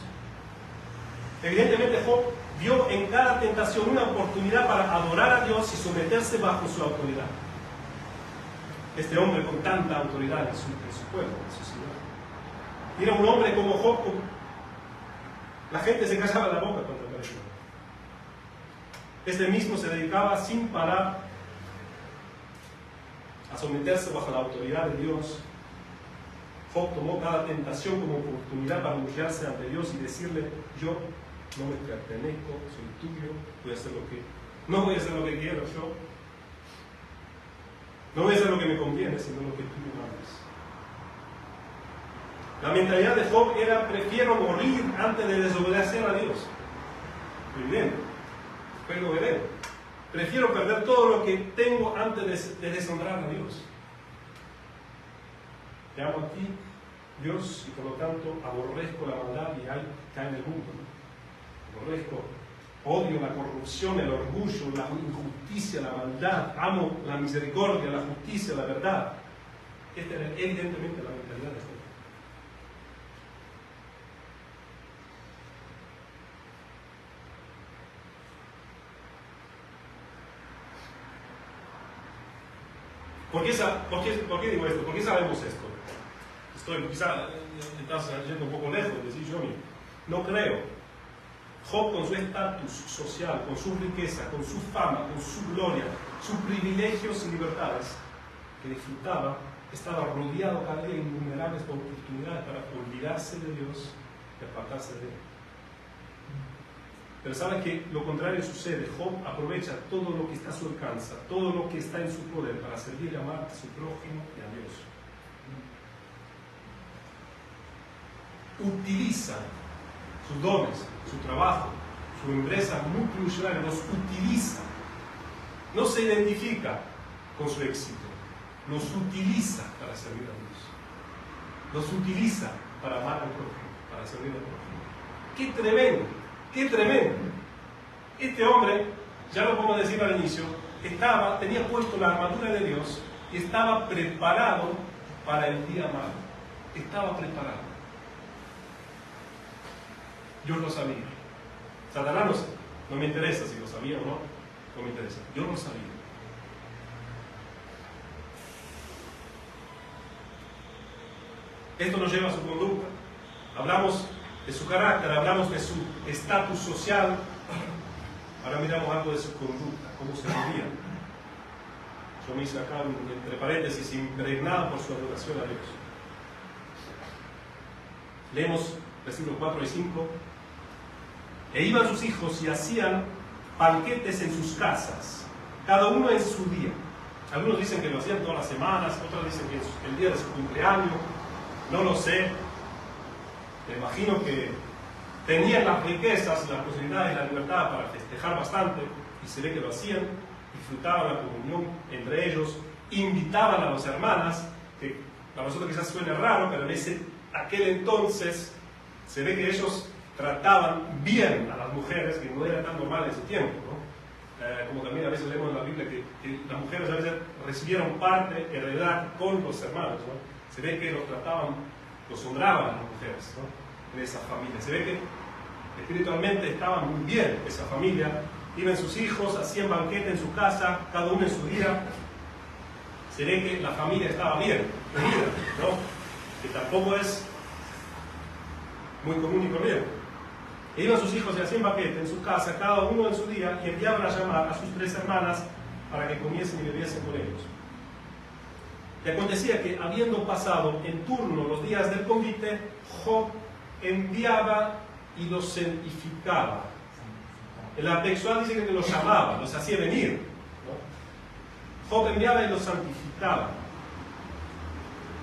Evidentemente Job vio en cada tentación una oportunidad para adorar a Dios y someterse bajo su autoridad. Este hombre con tanta autoridad en su pueblo, en su ciudad. Era un hombre como Job, la gente se callaba la boca cuando apareció. Este mismo se dedicaba sin parar a someterse bajo la autoridad de Dios. Job tomó cada tentación como oportunidad para humillarse ante Dios y decirle: yo no me pertenezco, soy tuyo, no voy a hacer lo que quiero yo, no voy a hacer lo que me conviene, sino lo que tú me mandas. La mentalidad de Job era: prefiero morir antes de desobedecer a Dios. Muy bien, después lo veré. Prefiero perder todo lo que tengo antes de deshonrar a Dios. Te amo a ti, Dios, y por lo tanto aborrezco la maldad y cae en el mundo. Aborrezco, odio la corrupción, el orgullo, la injusticia, la maldad. Amo la misericordia, la justicia, la verdad. Esta era evidentemente la mentalidad de Job. ¿Por qué digo esto? ¿Por qué sabemos esto? Quizá estás yendo un poco lejos de decir yo mismo. No creo. Job, con su estatus social, con su riqueza, con su fama, con su gloria, sus privilegios y libertades que disfrutaba, estaba rodeado cada día de innumerables oportunidades para olvidarse de Dios y apartarse de Él. Pero sabe que lo contrario sucede. Job aprovecha todo lo que está a su alcance, todo lo que está en su poder para servir y amar a su prójimo y a Dios. Utiliza sus dones, su trabajo, su empresa multinacional, los utiliza. No se identifica con su éxito, los utiliza para servir a Dios. Los utiliza para amar al prójimo, para servir al prójimo. ¡Qué tremendo! ¡Qué tremendo! Este hombre, ya lo podemos decir al inicio, tenía puesto la armadura de Dios y estaba preparado para el día malo. Estaba preparado. Yo lo sabía. Satanás no me interesa si lo sabía o no. No me interesa. Yo lo sabía. Esto nos lleva a su conducta. Hablamos de su carácter, hablamos de su estatus social. Ahora miramos algo de su conducta, cómo se vivía. Yo me hice acá, entre paréntesis, impregnada por su adoración a Dios. Leemos versículos 4 y 5. E iban sus hijos y hacían banquetes en sus casas, cada uno en su día. Algunos dicen que lo hacían todas las semanas, otros dicen que el día de su cumpleaños. No lo sé. Me imagino que tenían las riquezas, las posibilidades, la libertad para festejar bastante, y se ve que lo hacían, disfrutaban la comunión entre ellos, invitaban a las hermanas, que para nosotros quizás suene raro, pero en aquel entonces se ve que ellos trataban bien a las mujeres, que no era tan normal en ese tiempo, ¿no? Como también a veces leemos en la Biblia que las mujeres a veces recibieron parte, heredad con los hermanos, ¿no? Se ve que los trataban, los honraban a las mujeres, ¿no? En esa familia. Se ve que espiritualmente estaba muy bien esa familia. Iban sus hijos, hacían banquete en su casa, cada uno en su día. Se ve que la familia estaba bien, unida, ¿no? Que tampoco es muy común y corriente. E iban sus hijos y hacían banquete en su casa, cada uno en su día, y enviaban a llamar a sus 3 hermanas para que comiesen y bebiesen con ellos. Y acontecía que, habiendo pasado en turno los días del convite, Job enviaba y los santificaba. En la textual dice que los llamaba, los hacía venir, ¿no? Job enviaba y los santificaba.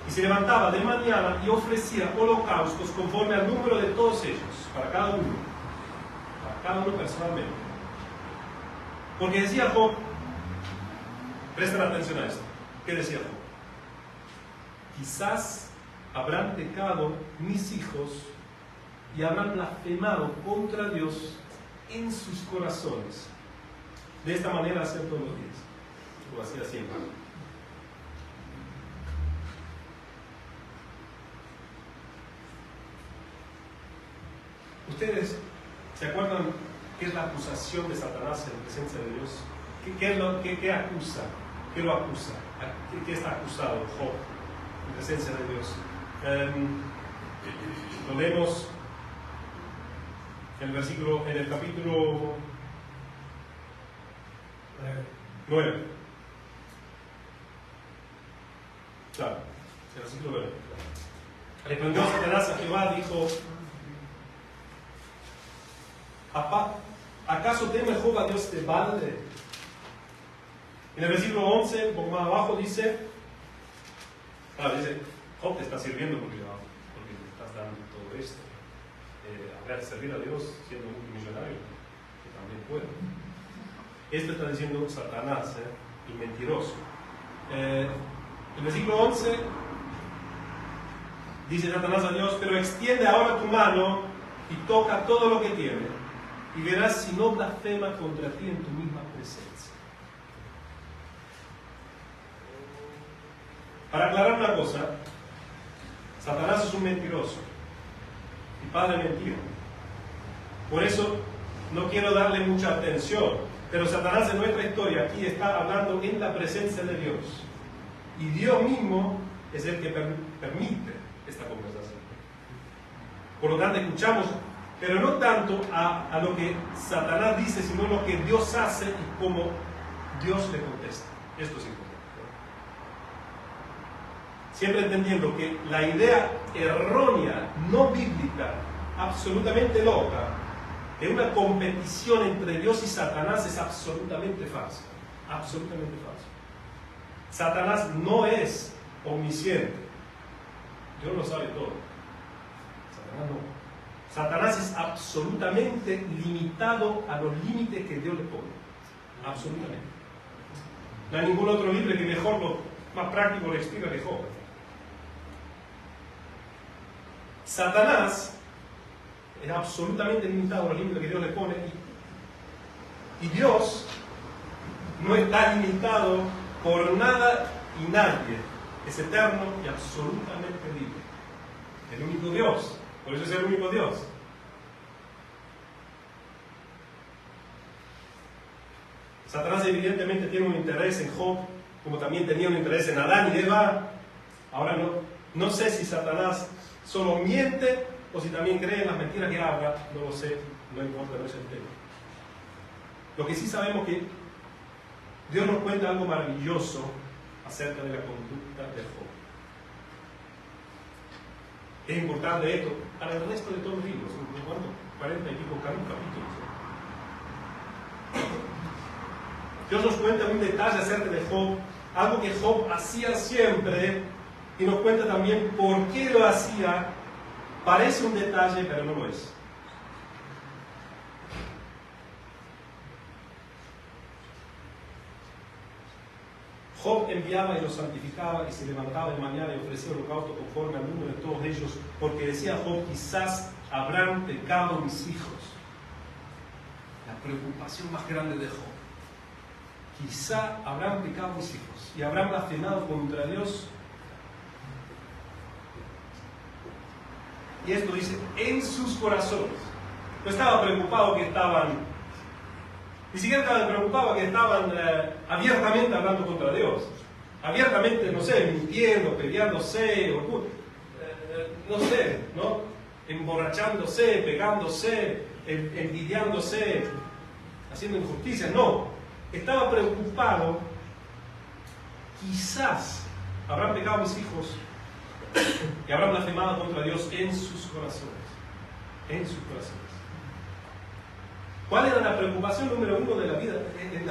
Y se levantaba de mañana y ofrecía holocaustos conforme al número de todos ellos, para cada uno personalmente. Porque decía Job, presten atención a esto, ¿qué decía Job? Quizás habrán pecado mis hijos y habrán blasfemado contra Dios en sus corazones. De esta manera hacían todos los días, lo hacía siempre. ¿Ustedes se acuerdan qué es la acusación de Satanás en presencia de Dios? ¿Qué acusa? ¿Qué lo acusa? ¿Qué está acusado Job en presencia de Dios? Lo leemos en el capítulo 9. Claro, el versículo 9. Respondió Satanás a Jehová, dijo: ¿acaso teme Job a Dios de balde? En el versículo 11, un poco más abajo, dice, Job te está sirviendo porque te estás dando todo esto. A ver, servir a Dios siendo multimillonario, que también puede. Esto está diciendo Satanás, el mentiroso. El versículo 11 dice Satanás a Dios: pero extiende ahora tu mano y toca todo lo que tiene, y verás si no blasfema contra ti en tu misma presencia. Para aclarar una cosa, Satanás es un mentiroso y padre de mentira. Por eso no quiero darle mucha atención, pero Satanás en nuestra historia aquí está hablando en la presencia de Dios, y Dios mismo es el que permite esta conversación. Por lo tanto, escuchamos, pero no tanto a lo que Satanás dice, sino lo que Dios hace y cómo Dios le contesta. Esto es importante. Siempre entendiendo que la idea errónea, no bíblica, absolutamente loca, de una competición entre Dios y Satanás es absolutamente falsa. Absolutamente falsa. Satanás no es omnisciente. Dios lo sabe todo. Satanás no. Satanás es absolutamente limitado a los límites que Dios le pone. Absolutamente. No hay ningún otro libro que mejor, más práctico le explica que Job. Satanás es absolutamente limitado a los límites que Dios le pone, y Dios no está limitado por nada y nadie. es eterno y absolutamente libre. El único Dios. Por eso es el único Dios. Satanás evidentemente tiene un interés en Job, como también tenía un interés en Adán y Eva. Ahora no sé si Satanás solo miente o si también cree en las mentiras que habla. No lo sé, no importa, no es el tema. Lo que sí sabemos que Dios nos cuenta algo maravilloso acerca de la conducta de Job. Es importante esto para el resto de todos los libros. ¿Cuánto? 40 y pico capítulos. Dios nos cuenta un detalle acerca de Job, algo que Job hacía siempre, y nos cuenta también por qué lo hacía. Parece un detalle, pero no lo es. Job enviaba y los santificaba y se levantaba de mañana y ofrecía holocausto conforme al número de todos ellos, porque decía Job, quizás habrán pecado mis hijos. La preocupación más grande de Job. Quizá habrán pecado mis hijos y habrán blasfemado contra Dios. Y esto dice, en sus corazones. No estaba preocupado que estaban, ni siquiera estaba preocupado que estaban abiertamente hablando contra Dios. Abiertamente, no sé, mintiendo, peleándose, no sé, ¿no? Emborrachándose, pegándose, envidiándose, haciendo injusticia. No. Estaba preocupado, quizás habrán pecado mis hijos y habrán blasfemado contra Dios en sus corazones. En sus corazones. ¿Cuál era la preocupación número uno de la vida, en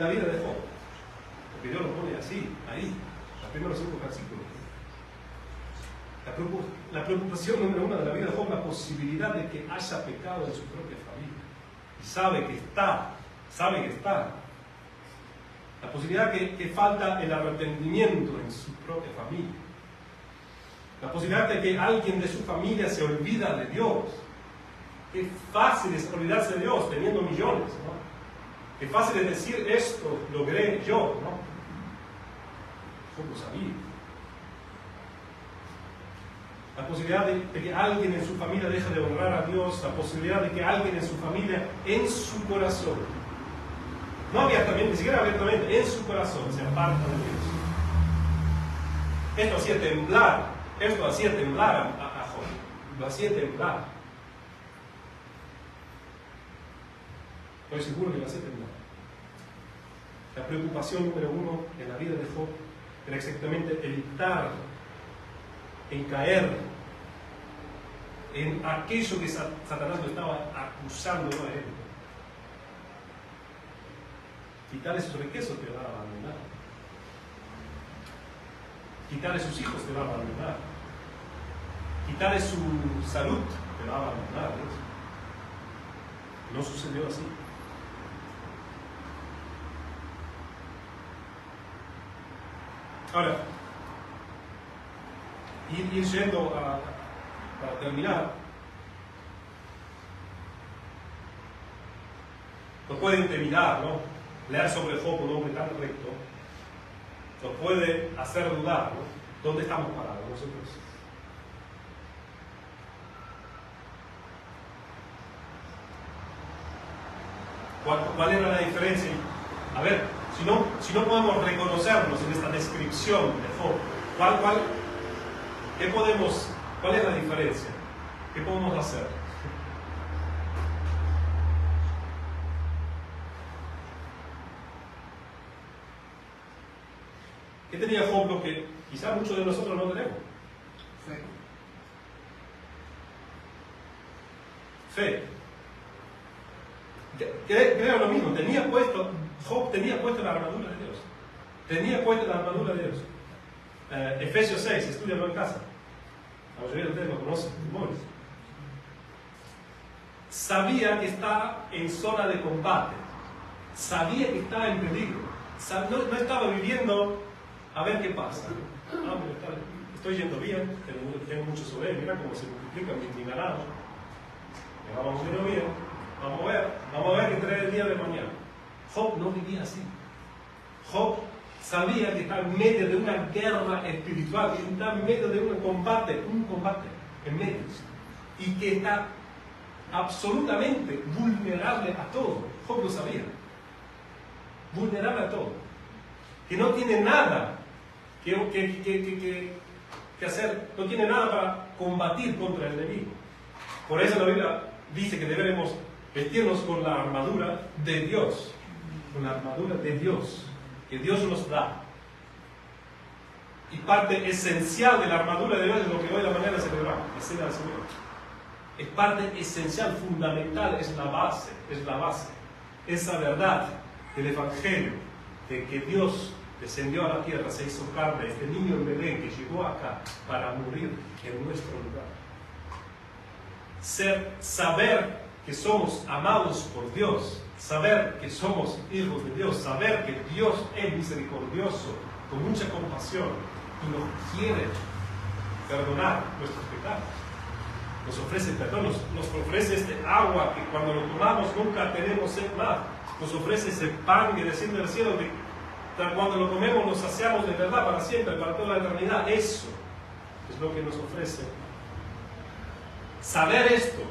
la vida de Job? Porque Dios lo pone así, ahí, los primeros 5 versículos. La preocupación número uno de la vida de Job es la posibilidad de que haya pecado en su propia familia. Y sabe que está. La posibilidad que falta el arrepentimiento en su propia familia. La posibilidad de que alguien de su familia se olvida de Dios. Qué fácil es olvidarse de Dios teniendo millones, ¿no? Qué fácil es decir esto logré yo, ¿no? Yo lo sabía. La posibilidad de que alguien en su familia deje de honrar a Dios, la posibilidad de que alguien en su familia, en su corazón, no abiertamente, ni siquiera abiertamente, en su corazón se aparta de Dios. Esto hacía temblar a Job, lo hacía temblar. Estoy seguro que lo hacía temblar. La preocupación número uno en la vida de Job era exactamente evitar en caer en aquello que Satanás lo estaba acusando a él. Quitarle sus riquezas te va a abandonar. Quitarle sus hijos te va a abandonar. Quitarle su salud te va a abandonar. No sucedió así. Ahora, ir yendo para terminar, nos puede intimidar, ¿no? Leer sobre Job, un hombre tan recto, nos puede hacer dudar, ¿no? ¿Dónde estamos parados nosotros? ¿Cuál era la diferencia? A ver, si no podemos reconocernos en esta descripción de Job, ¿cuál es la diferencia? ¿Qué podemos hacer? ¿Qué tenía Job lo que quizás muchos de nosotros no tenemos? Fe. Creo lo mismo, Job tenía puesto la armadura de Dios. Tenía puesta la armadura de Dios. Efesios 6, estudianlo en casa. La mayoría de ustedes lo conocen, demonios. Sabía que está en zona de combate. Sabía que estaba en peligro. No estaba viviendo a ver qué pasa. Estoy yendo bien, tengo mucho sobre él. Mira cómo se multiplica mi ganado. Vamos yendo bien. Vamos a ver que trae el día de mañana. Job no vivía así. Job sabía que está en medio de una guerra espiritual, que está en medio de un combate en medio, y que está absolutamente vulnerable a todo. Job lo sabía. Vulnerable a todo. Que no tiene nada que hacer, no tiene nada para combatir contra el enemigo. Por eso la Biblia dice que deberemos vestirnos con la armadura de Dios. Con la armadura de Dios, que Dios nos da. Y parte esencial de la armadura de Dios es lo que hoy de la mañana celebramos, la cena del Señor. Es parte esencial, fundamental, es la base. Esa verdad del Evangelio, de que Dios descendió a la tierra, se hizo carne, este niño en Belén que llegó acá para morir en nuestro lugar. Saber que somos amados por Dios, saber que somos hijos de Dios, saber que Dios es misericordioso, con mucha compasión, y nos quiere perdonar nuestros pecados. Nos ofrece perdón, nos ofrece este agua que cuando lo tomamos nunca tenemos sed más. Nos ofrece ese pan que desciende del cielo, que cuando lo comemos nos saciamos de verdad para siempre, para toda la eternidad. Eso es lo que nos ofrece. Saber esto,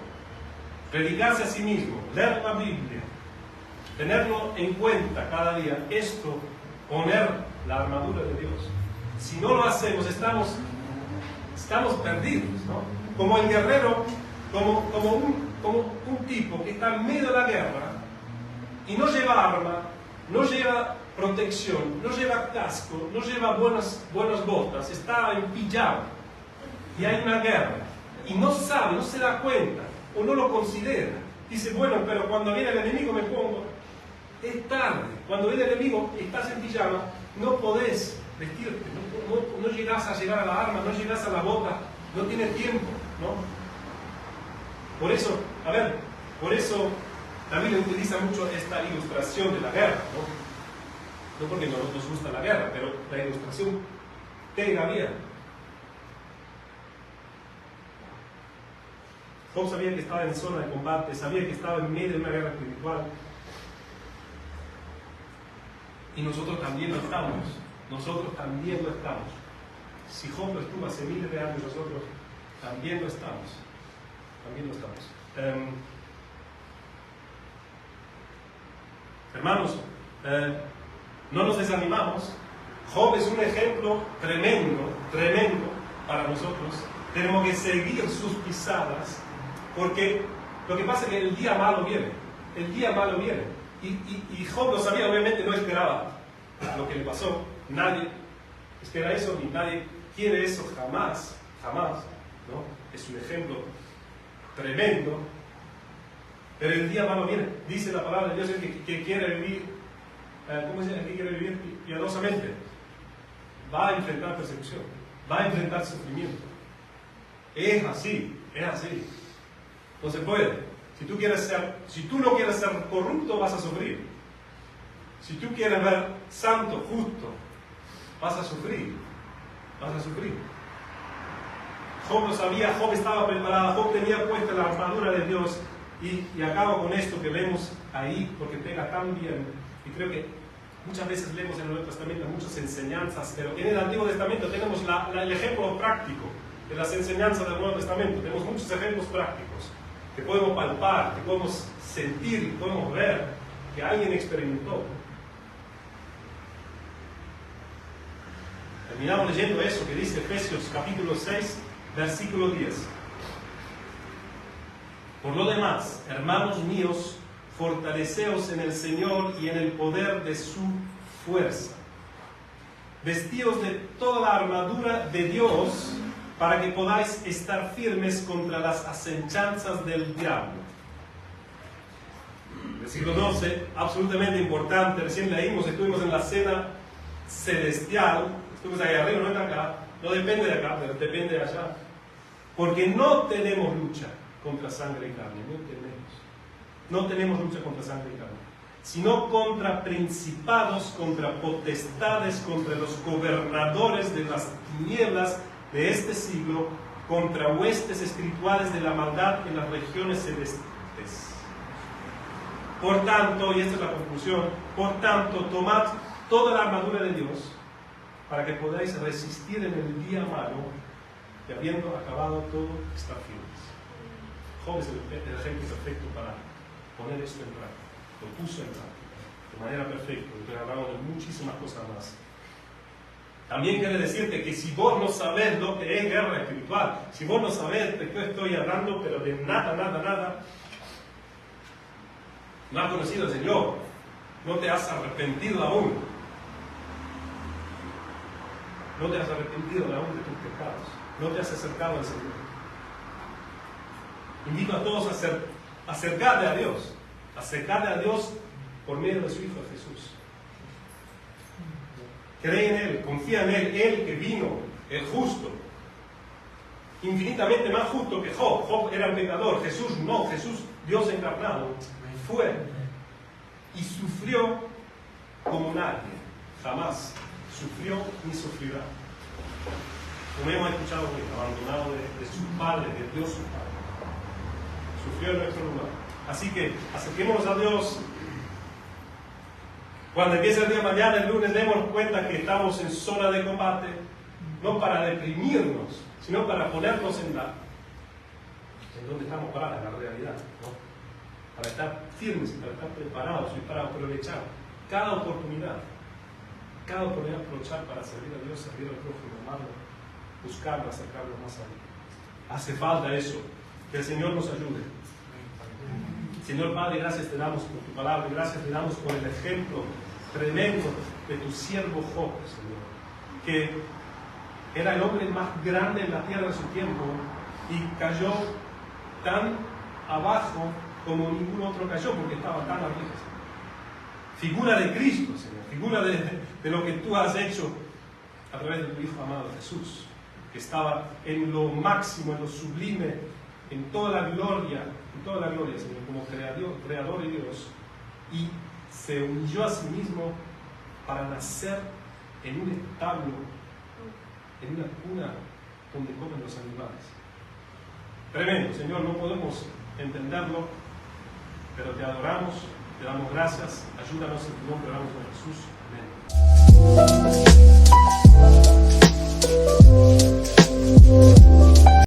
predicarse a sí mismo, leer la Biblia, tenerlo en cuenta cada día, esto, poner la armadura de Dios. Si no lo hacemos, estamos perdidos, ¿no? Como el guerrero, como un tipo que está en medio de la guerra y no lleva arma, no lleva protección, no lleva casco, no lleva buenas botas, está en pijama y hay una guerra y no sabe, no se da cuenta o no lo considera. Dice, bueno, pero cuando viene el enemigo me pongo. Es tarde. Cuando viene el enemigo, estás en pijama, no podés vestirte, no llegas a llegar a la arma, no llegas a la bota, no tienes tiempo, ¿no? Por eso la Biblia utiliza mucho esta ilustración de la guerra, ¿no? No porque no nos gusta la guerra, pero la ilustración pega bien. Job sabía que estaba en zona de combate, sabía que estaba en medio de una guerra espiritual. Y nosotros también lo estamos. Si Job lo estuvo hace miles de años, nosotros también lo estamos. Hermanos, no nos desanimamos. Job es un ejemplo tremendo para nosotros. Tenemos que seguir sus pisadas, porque lo que pasa es que el día malo viene. Y Job lo sabía, obviamente no esperaba lo que le pasó. Nadie espera eso, ni nadie quiere eso, jamás, ¿no? Es un ejemplo tremendo. Pero el día malo viene. Dice la palabra de Dios que quiere vivir, ¿cómo se dice? Que quiere vivir piadosamente. Va a enfrentar persecución, va a enfrentar sufrimiento. Es así. No se puede. Si tú no quieres ser corrupto, vas a sufrir. Si tú quieres ver santo, justo, vas a sufrir. Job lo sabía, Job estaba preparado, Job tenía puesta la armadura de Dios. Y acabo con esto que vemos ahí, porque pega tan bien. Y creo que muchas veces leemos en el Nuevo Testamento muchas enseñanzas, pero en el Antiguo Testamento tenemos el ejemplo práctico de las enseñanzas del Nuevo Testamento. Tenemos muchos ejemplos prácticos que podemos palpar, que podemos sentir y podemos ver que alguien experimentó. Terminamos leyendo eso que dice Efesios capítulo 6, versículo 10. Por lo demás, hermanos míos, fortaleceos en el Señor y en el poder de su fuerza. Vestíos de toda la armadura de Dios para que podáis estar firmes contra las asechanzas del diablo. Versículo 12, absolutamente importante. Recién leímos, estuvimos en la cena celestial. Estuvimos ahí arriba, no es acá. No depende de acá, pero depende de allá. Porque no tenemos lucha contra sangre y carne. No tenemos lucha contra sangre y carne. Sino contra principados, contra potestades, contra los gobernadores de las tinieblas de este siglo, contra huestes espirituales de la maldad en las regiones celestes. Por tanto, y esta es la conclusión, por tanto, tomad toda la armadura de Dios para que podáis resistir en el día malo y habiendo acabado todo, estar firmes. Job es el ejemplo perfecto para poner esto en práctica. Lo puso en práctica de manera perfecta. Entonces hablamos de muchísimas cosas más. También quiere decirte que si vos no sabés lo que es guerra espiritual, si vos no sabés de qué estoy hablando, pero de nada, no has conocido al Señor, no te has arrepentido aún, no te has arrepentido aún de tus pecados, no te has acercado al Señor. Invito a todos a acercarte a Dios por medio de su Hijo Jesús. Cree en Él, confía en Él, Él que vino, el justo, infinitamente más justo que Job. Job era un pecador, Jesús no, Jesús, Dios encarnado, fue y sufrió como nadie, jamás sufrió ni sufrirá. Como hemos escuchado hoy, abandonado de su Padre, de Dios su Padre. Sufrió en nuestro lugar. Así que acerquémonos a Dios. Cuando empiece el día de mañana, el lunes, démonos cuenta que estamos en zona de combate, no para deprimirnos, sino para ponernos en donde estamos parados, en la realidad, ¿no? Para estar firmes, para estar preparados y para aprovechar cada oportunidad aprovechar para servir a Dios, servir al prójimo, amarlo, buscarlo, acercarlo más a Él. Hace falta eso, que el Señor nos ayude. Señor Padre, gracias te damos por tu palabra, gracias te damos por el ejemplo tremendo de tu siervo Job, Señor, que era el hombre más grande en la tierra de su tiempo y cayó tan abajo como ningún otro cayó porque estaba tan arriba. Figura de Cristo, Señor, figura de lo que tú has hecho a través de tu Hijo amado Jesús, que estaba en lo máximo, en lo sublime, en toda la gloria, Señor, como creador y Dios, y se humilló a sí mismo para nacer en un establo, en una cuna donde comen los animales. Tremendo, Señor, no podemos entenderlo, pero te adoramos, te damos gracias, ayúdanos en tu nombre, oramos en Jesús. Amén.